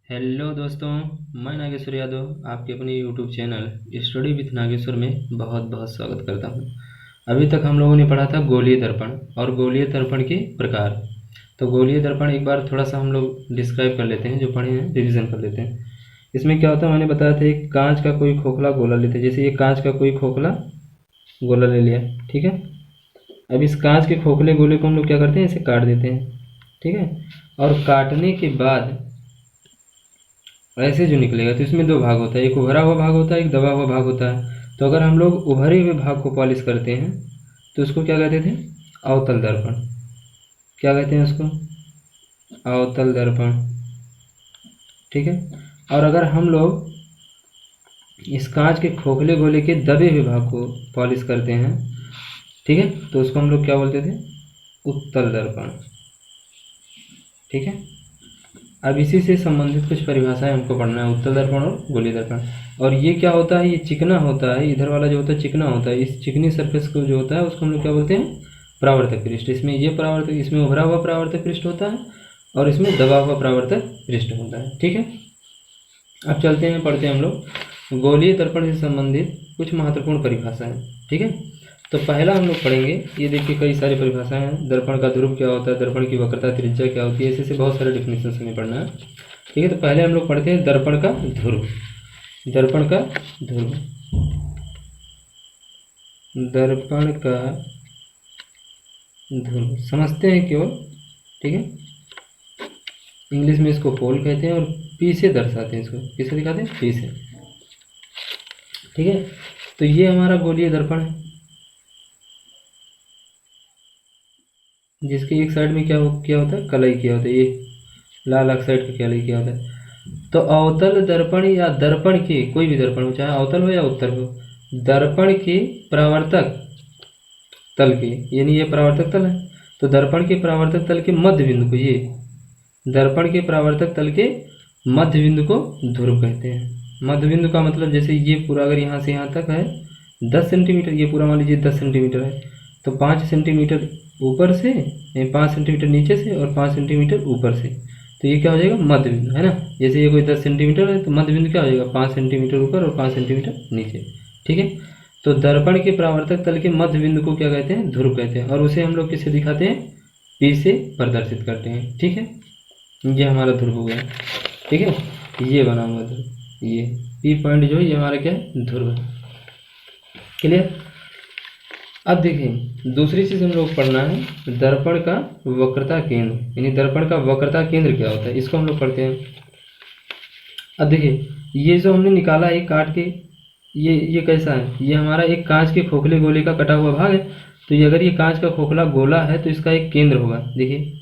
Hello दोस्तों, मैं नागेश्वर यादव आपके अपने YouTube channel study with Nageshwar में बहुत बहुत स्वागत करता हूं। अभी तक हम लोगों ने पढ़ा था गोलीय दर्पण और गोलीय दर्पण के प्रकार। तो गोलीय दर्पण एक बार थोड़ा सा हम लोग डिस्क्राइब कर लेते हैं, जो पढ़े हैं रिवीजन कर लेते हैं। इसमें क्या होता है, मैंने बताया था एक कांच का कोई खोखला गोला लेते हैं। जैसे ये कांच का कोई खोखला गोला ले लिया, ठीक है। अब इस कांच के खोखले गोले को हम लोग क्या करते हैं, इसे काट देते हैं, ठीक है। और काटने के बाद ऐसे जो निकलेगा तो इसमें दो भाग होता है, एक उभरा हुआ भाग होता है, एक दबा हुआ भाग होता है। तो अगर हम लोग उभरे हुए भाग को पॉलिश करते हैं तो उसको क्या कहते थे, अवतल दर्पण। क्या कहते हैं उसको, अवतल दर्पण, ठीक है। और अगर हम लोग इस कांच के खोखले गोले के दबे हुए भाग को पॉलिश करते हैं, ठीक है, तो उसको हम लोग क्या बोलते थे, उत्तल दर्पण, ठीक है। अब इसी से संबंधित कुछ परिभाषाएं हमको पढ़ना है, उत्तल दर्पण और गोलीय दर्पण। और ये क्या होता है, ये चिकना होता है, इधर वाला जो होता है चिकना होता है। इस चिकनी सरफेस को जो होता है उसको हम लोग क्या बोलते हैं, परावर्तक पृष्ठ। इसमें ये परावर्तक, इसमें उभरा हुआ परावर्तक पृष्ठ होता है और इसमें दबा हुआ परावर्तक पृष्ठ होता है, ठीक है। अब चलते हैं, पढ़ते हैं हम लोग गोलीय दर्पण से संबंधित कुछ महत्वपूर्ण परिभाषाएं, ठीक है। तो पहला हम लोग पढ़ेंगे, ये देखिए कई सारी परिभाषाएं हैं। दर्पण का ध्रुव क्या होता है, दर्पण की वक्रता त्रिज्या क्या होती है, ऐसे बहुत सारे डेफिनेशन हमें पढ़ना है, ठीक है। तो पहले हम लोग पढ़ते हैं दर्पण का ध्रुव। दर्पण का ध्रुव, दर्पण का ध्रुव समझते हैं केवल, ठीक है। इंग्लिश में इसको पोल कहते हैं और पी से दर्शाते हैं, इसको किसे दिखाते हैं, पी से, ठीक है। तो ये हमारा गोलीय दर्पण है, जिसके एक साइड में क्या होता है, कलई किया होता है, ये लाल ऑक्साइड का कलई किया होता है। तो अवतल दर्पण या दर्पण के, कोई भी दर्पण हो, चाहे अवतल हो या उत्तल हो, दर्पण के परावर्तक तल के, यानी ये परावर्तक तल है, तो दर्पण के परावर्तक तल के मध्य बिंदु को, ये दर्पण के परावर्तक तल के मध्य बिंदु को ध्रुव कहते हैं। मध्य बिंदु का मतलब जैसे ये पूरा अगर यहाँ से यहाँ तक है 10 सेंटीमीटर, ये पूरा मान लीजिए 10 सेंटीमीटर है, तो 5 सेंटीमीटर ऊपर से, 5 सेंटीमीटर नीचे से और 5 सेंटीमीटर ऊपर से, तो ये क्या हो जाएगा, मध्य बिंदु, है ना। जैसे ये कोई 10 सेंटीमीटर है तो मध्य बिंदु क्या हो जाएगा, 5 सेंटीमीटर ऊपर और 5 सेंटीमीटर नीचे, ठीक है। तो दर्पण के परावर्तक तल के मध्य बिंदु को क्या कहते हैं, ध्रुव कहते हैं। और उसे हम लोग किससे दिखाते हैं, पी से प्रदर्शित करते हैं, ठीक है। ये हमारा ध्रुव हो गया, ठीक है। ये बना हुआ ध्रुव, ये पी पॉइंट जो है ये हमारा क्या है, ध्रुव है, क्लियर। अब देखिए दूसरी चीज हम लोग पढ़ना है, दर्पण का वक्रता केंद्र, यानी दर्पण का वक्रता केंद्र क्या होता है, इसको हम लोग पढ़ते हैं। अब देखिए ये जो हमने निकाला है काट के, ये कैसा है, ये हमारा एक कांच के खोखले गोले का कटा हुआ भाग है। तो ये अगर ये कांच का खोखला गोला है तो इसका एक केंद्र होगा। देखिए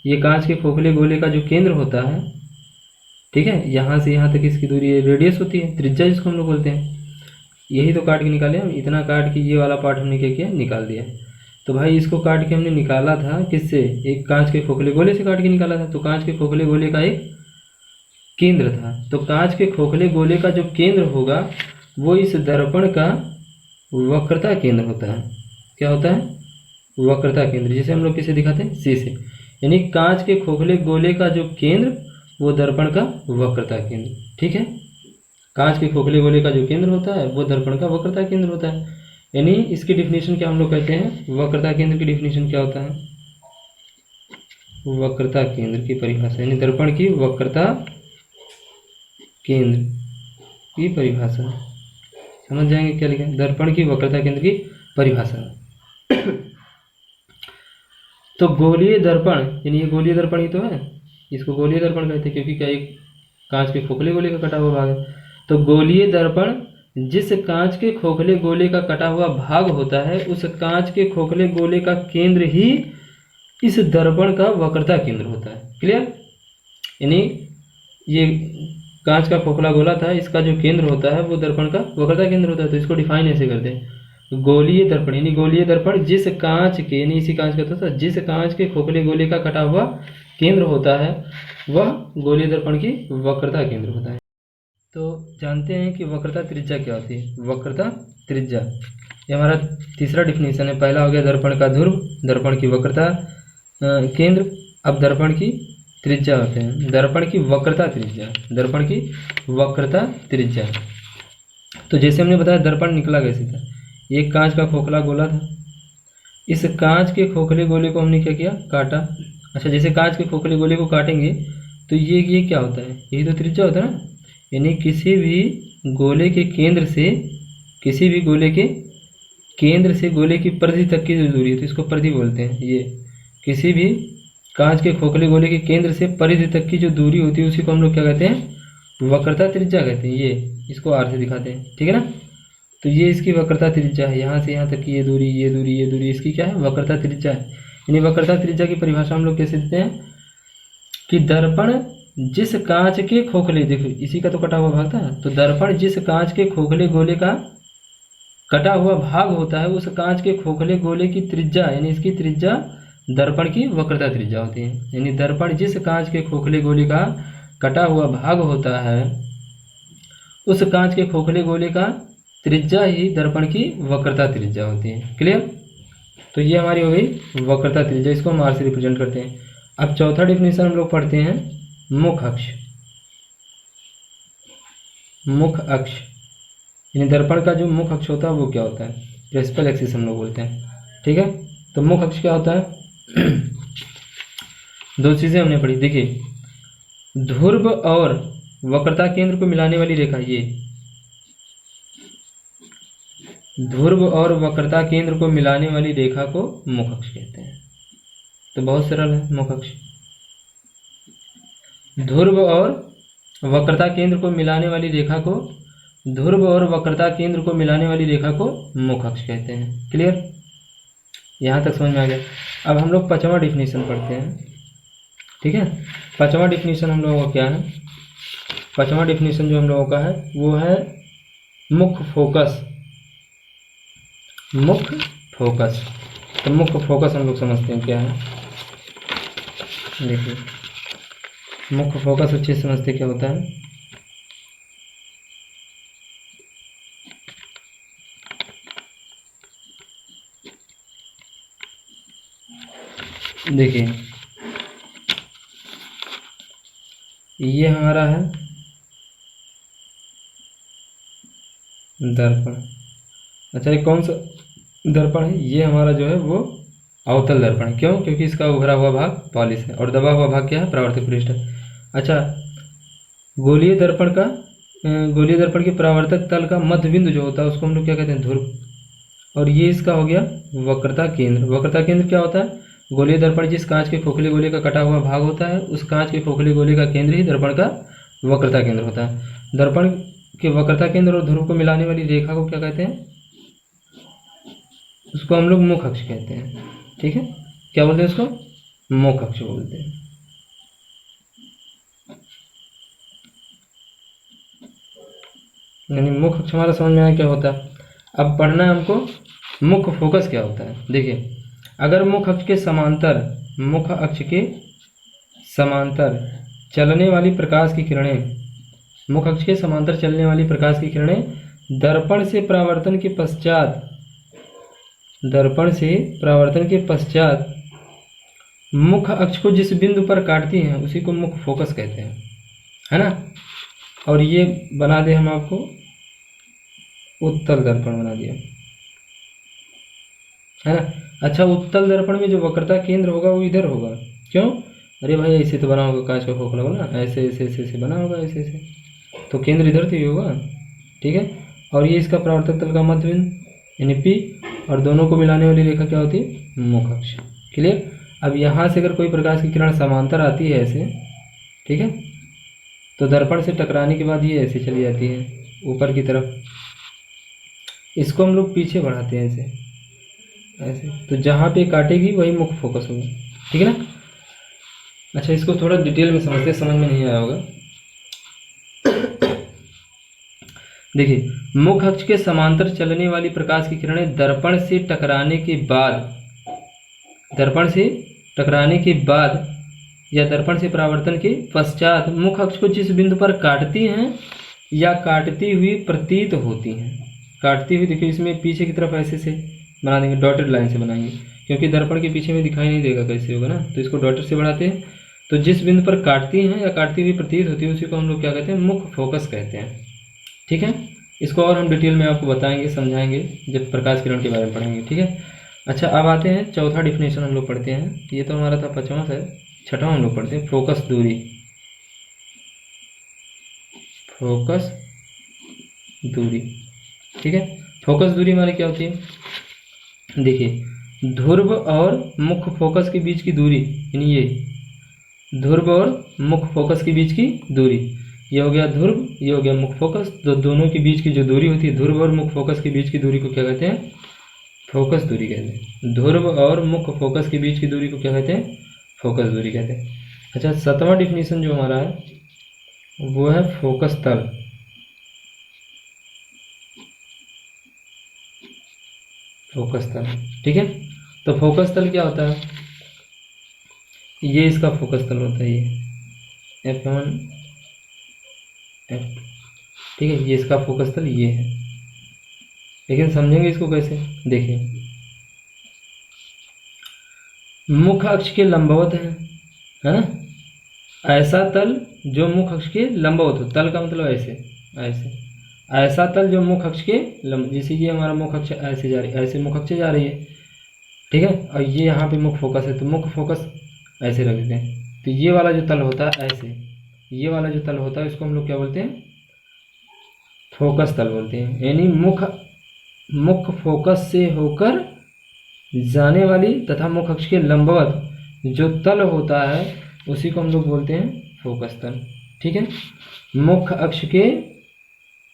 ये कांच के खोखले गोले का जो केंद्र होता है, ठीक है, यहाँ से यहाँ तक इसकी दूरी रेडियस होती है, त्रिज्या जिसको हम लोग बोलते हैं। यही तो काट के निकाले हम, इतना काट के ये वाला पार्ट हमने क्या किया, निकाल दिया। तो भाई इसको काट के हमने निकाला था किससे, एक कांच के खोखले गोले से काट के निकाला था। तो कांच के खोखले गोले का एक केंद्र था, तो कांच के खोखले गोले का जो केंद्र होगा वो इस दर्पण का वक्रता केंद्र होता है। क्या होता है, वक्रता केंद्र, जिसे हम लोग किसे दिखाते हैं, सी से। यानी कांच के खोखले गोले का जो केंद्र वो दर्पण का वक्रता केंद्र, ठीक है। कांच के खोखले गोले का जो केंद्र होता है वो दर्पण का वक्रता केंद्र होता है। यानी इसकी डिफिनेशन क्या हम लोग कहते हैं, वक्रता केंद्र की डिफिनेशन क्या होता है, वक्रता केंद्र की परिभाषा, यानी दर्पण की वक्रता केंद्र की परिभाषा। समझ जाएंगे क्या लिखा है, दर्पण की वक्रता केंद्र की परिभाषा। तो गोलीय दर्पण, यानी ये गोलीय दर्पण ही तो है, इसको गोलीय दर्पण कहते हैं क्योंकि क्या एक कांच के खोखले गोले का कटा हुआ भाग है। तो गोलीय दर्पण जिस कांच के खोखले गोले का कटा हुआ भाग होता है उस कांच के खोखले गोले का केंद्र ही इस दर्पण का वक्रता केंद्र होता है, क्लियर। यानी ये कांच का खोखला गोला था, इसका जो केंद्र होता है वो दर्पण का वक्रता केंद्र होता है। तो इसको डिफाइन ऐसे करते हैं, गोलीय दर्पण, यानी गोलीय दर्पण जिस कांच के, यानी इसी कांच का था, जिस कांच के खोखले गोले का कटा हुआ केंद्र होता है वह गोलीय दर्पण की वक्रता केंद्र होता है। तो जानते हैं कि वक्रता त्रिज्या क्या होती है, वक्रता त्रिज्या, ये हमारा तीसरा डिफिनेशन है। पहला हो गया दर्पण का ध्रुव, दर्पण की वक्रता केंद्र। अब दर्पण की त्रिज्या होते हैं, दर्पण की वक्रता त्रिज्या, दर्पण की वक्रता त्रिज्या। तो जैसे हमने बताया दर्पण निकला कैसे था, ये कांच का खोखला गोला था, इस कांच के खोखले गोले को हमने क्या किया, काटा। अच्छा, जैसे कांच के खोखले गोले को काटेंगे तो ये क्या होता है, यही तो त्रिज्या होता है ना। यानी किसी भी गोले के केंद्र से, किसी भी गोले के केंद्र से गोले की परिधि तक की जो दूरी है तो इसको परिधि बोलते हैं। ये किसी भी कांच के खोखले गोले के केंद्र से परिधि तक की जो दूरी होती है उसी को हम लोग क्या कहते हैं, वक्रता त्रिज्या कहते हैं। ये इसको आर से दिखाते हैं, ठीक है ना। तो ये इसकी वक्रता त्रिज्या है, यहाँ से यहाँ तक की ये दूरी, ये दूरी, ये दूरी, इसकी क्या है, वक्रता त्रिज्या है। यानी वक्रता त्रिज्या की परिभाषा हम लोग कैसे देते हैं कि दर्पण जिस कांच के खोखले, देखो इसी का तो कटा हुआ भाग था, तो दर्पण जिस कांच के खोखले गोले का कटा हुआ भाग होता है उस कांच के खोखले गोले की त्रिज्या, यानी इसकी त्रिज्या दर्पण की वक्रता त्रिज्या होती है। यानी दर्पण जिस कांच के खोखले गोले का कटा हुआ भाग होता है उस कांच के खोखले गोले का त्रिज्या ही दर्पण की वक्रता त्रिज्या होती है। क्लियर। तो ये हमारी हो गई वक्रता त्रिज्या, इसको हम आर से रिप्रेजेंट करते हैं। अब चौथा डेफिनेशन हम लोग पढ़ते हैं मुख अक्ष। मुख अक्ष यानी दर्पण का जो मुख अक्ष होता है वो क्या होता है, प्रिंसिपल एक्सिस हम लोग बोलते हैं, ठीक है। तो मुख अक्ष क्या होता है दो चीजें हमने पढ़ी, देखिए ध्रुव और वक्रता केंद्र को मिलाने वाली रेखा, ये ध्रुव और वक्रता केंद्र को मिलाने वाली रेखा को मुख अक्ष कहते हैं। तो बहुत सरल है मुख अक्ष। ध्रुव और वक्रता केंद्र को मिलाने वाली रेखा को, ध्रुव और वक्रता केंद्र को मिलाने वाली रेखा को मुख अक्ष कहते हैं। क्लियर, यहाँ तक समझ में आ गया। अब हम लोग पांचवा डिफिनीशन पढ़ते हैं, ठीक है। पांचवा डिफिनीशन हम लोगों का क्या है, पांचवा डिफिनीशन जो हम लोगों का है वो है मुख फोकस। मुख फोकस, तो मुख फोकस हम लोग समझते हैं क्या है। देखिए मुख फोकस अच्छे से समझते क्या होता है। देखिए ये हमारा है दर्पण। अच्छा ये कौन सा दर्पण है, ये हमारा जो है वो अवतल दर्पण है। क्यों, क्योंकि इसका उभरा हुआ भाग पॉलिश है और दबा हुआ भाग क्या है, परावर्तक पृष्ठ है। अच्छा गोलीय दर्पण का, गोलीय दर्पण के परावर्तक तल का मध्य बिंदु जो होता है उसको हम लोग क्या कहते हैं, ध्रुव। और ये इसका हो गया वक्रता केंद्र। वक्रता केंद्र क्या होता है, गोलीय दर्पण जिस कांच के खोखले गोले का कटा हुआ भाग होता है उस कांच के खोखले गोले का केंद्र ही दर्पण का वक्रता केंद्र होता है। दर्पण के वक्रता केंद्र और ध्रुव को मिलाने वाली रेखा को क्या कहते हैं, उसको हम लोग मुख अक्ष कहते हैं, ठीक है। क्या बोलते हैं उसको, मुख अक्ष बोलते हैं। यानी मुख अक्ष हमारा समझ में आया क्या होता है। अब पढ़ना है हमको मुख फोकस क्या होता है। देखिए अगर मुख अक्ष के समांतर, मुख अक्ष के समांतर चलने वाली प्रकाश की किरणें, मुख अक्ष के समांतर चलने वाली प्रकाश की किरणें दर्पण से परावर्तन के पश्चात, दर्पण से परावर्तन के पश्चात मुख अक्ष को जिस बिंदु पर काटती हैं उसी को मुख फोकस कहते हैं, है ना। और ये बना दे हम आपको उत्तल दर्पण बना दिया, है ना। अच्छा उत्तल दर्पण में जो वक्रता केंद्र होगा वो इधर होगा। क्यों, अरे भाई ऐसे तो बना होगा कांच का खोखला होगा ना, ऐसे ऐसे ऐसे ऐसे बना होगा, ऐसे ऐसे, तो केंद्र इधर तो ही होगा, ठीक है। और ये इसका परावर्तक तल का मध्य बिंदु यानी पी, और दोनों को मिलाने वाली रेखा क्या होती है, मुख अक्ष। क्लियर। अब यहाँ से अगर कोई प्रकाश की किरण समांतर आती है ऐसे, ठीक है, तो दर्पण से टकराने के बाद ये ऐसे चली जाती है ऊपर की तरफ, इसको हम लोग पीछे बढ़ाते हैं ऐसे ऐसे, तो जहाँ पे काटेगी वही मुख फोकस होगा, ठीक है ना। अच्छा इसको थोड़ा डिटेल में समझते, समझ में नहीं आया होगा। देखिए मुख अक्ष के समांतर चलने वाली प्रकाश की किरणें दर्पण से टकराने के बाद, दर्पण से टकराने के बाद या दर्पण से परावर्तन के पश्चात मुख अक्ष को जिस बिंदु पर काटती हैं या काटती हुई प्रतीत होती हैं, काटती हुई, देखिए इसमें पीछे की तरफ ऐसे से बना देंगे, डॉटेड लाइन से बनाएंगे, क्योंकि दर्पण के पीछे में दिखाई नहीं देगा कैसे होगा ना, तो इसको डॉटेड से बढ़ाते हैं। तो जिस बिंदु पर काटती हैं या काटती हुई प्रतीत होती है उसी को हम लोग क्या कहते हैं, मुख्य फोकस कहते हैं। ठीक है, इसको और हम डिटेल में आपको बताएंगे, समझाएंगे जब प्रकाश किरण के बारे में पढ़ेंगे। ठीक है, अच्छा अब आते हैं चौथा डिफिनेशन हम लोग पढ़ते हैं। ये तो हमारा था 5वां है, 6वां हम लोग पढ़ते हैं, फोकस दूरी। फोकस दूरी, ठीक है, फोकस दूरी हमारी क्या होती है, देखिए ध्रुव और मुख्य फोकस के बीच की दूरी, यानी ये ध्रुव और मुख्य फोकस के बीच की दूरी, ये हो गया ध्रुव, ये हो गया मुख्य फोकस। तो दोनों के बीच की जो दूरी होती है, ध्रुव और मुख्य फोकस के बीच की दूरी को क्या कहते हैं, फोकस दूरी कहते हैं। ध्रुव और मुख्य फोकस के बीच की दूरी को क्या कहते हैं, फोकस दूरी कहते हैं। अच्छा 7वां डिफिनेशन जो हमारा है वो है फोकस तल। फोकस तल, ठीक है, तो फोकस तल क्या होता है, ये इसका फोकस तल होता है, ये F1 F2, ठीक है, ये इसका फोकस तल ये है। लेकिन समझेंगे इसको कैसे, देखिए मुख्य अक्ष के लंबवत है ना, ऐसा तल जो मुख्य अक्ष के लंबवत हो, तल का मतलब ऐसे ऐसे, ऐसा तल जो मुख्य अक्ष के लंब, जैसे ये हमारा मुख्य अक्ष ऐसे जा रही है, ऐसे मुख्य अक्ष जा रही है, ठीक है, और ये यहाँ पे मुख्य फोकस है, तो मुख्य फोकस ऐसे रख देते हैं। तो ये वाला जो तल होता है ऐसे, ये वाला जो तल होता है इसको हम लोग क्या बोलते हैं, फोकस तल बोलते हैं। यानी मुख्य फोकस से होकर जाने वाली तथा मुख्य अक्ष के लंबवत जो तल होता है उसी को हम लोग बोलते हैं फोकस तल। ठीक है, मुख्य अक्ष के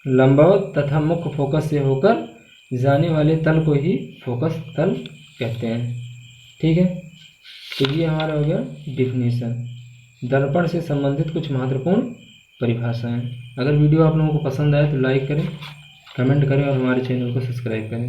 लंबवत तथा मुख्य फोकस से होकर जाने वाले तल को ही फोकस तल कहते हैं। ठीक है, तो ये हमारा हो गया डिफिनीशन, दर्पण से संबंधित कुछ महत्वपूर्ण परिभाषाएं। अगर वीडियो आप लोगों को पसंद आए तो लाइक करें, कमेंट करें और हमारे चैनल को सब्सक्राइब करें।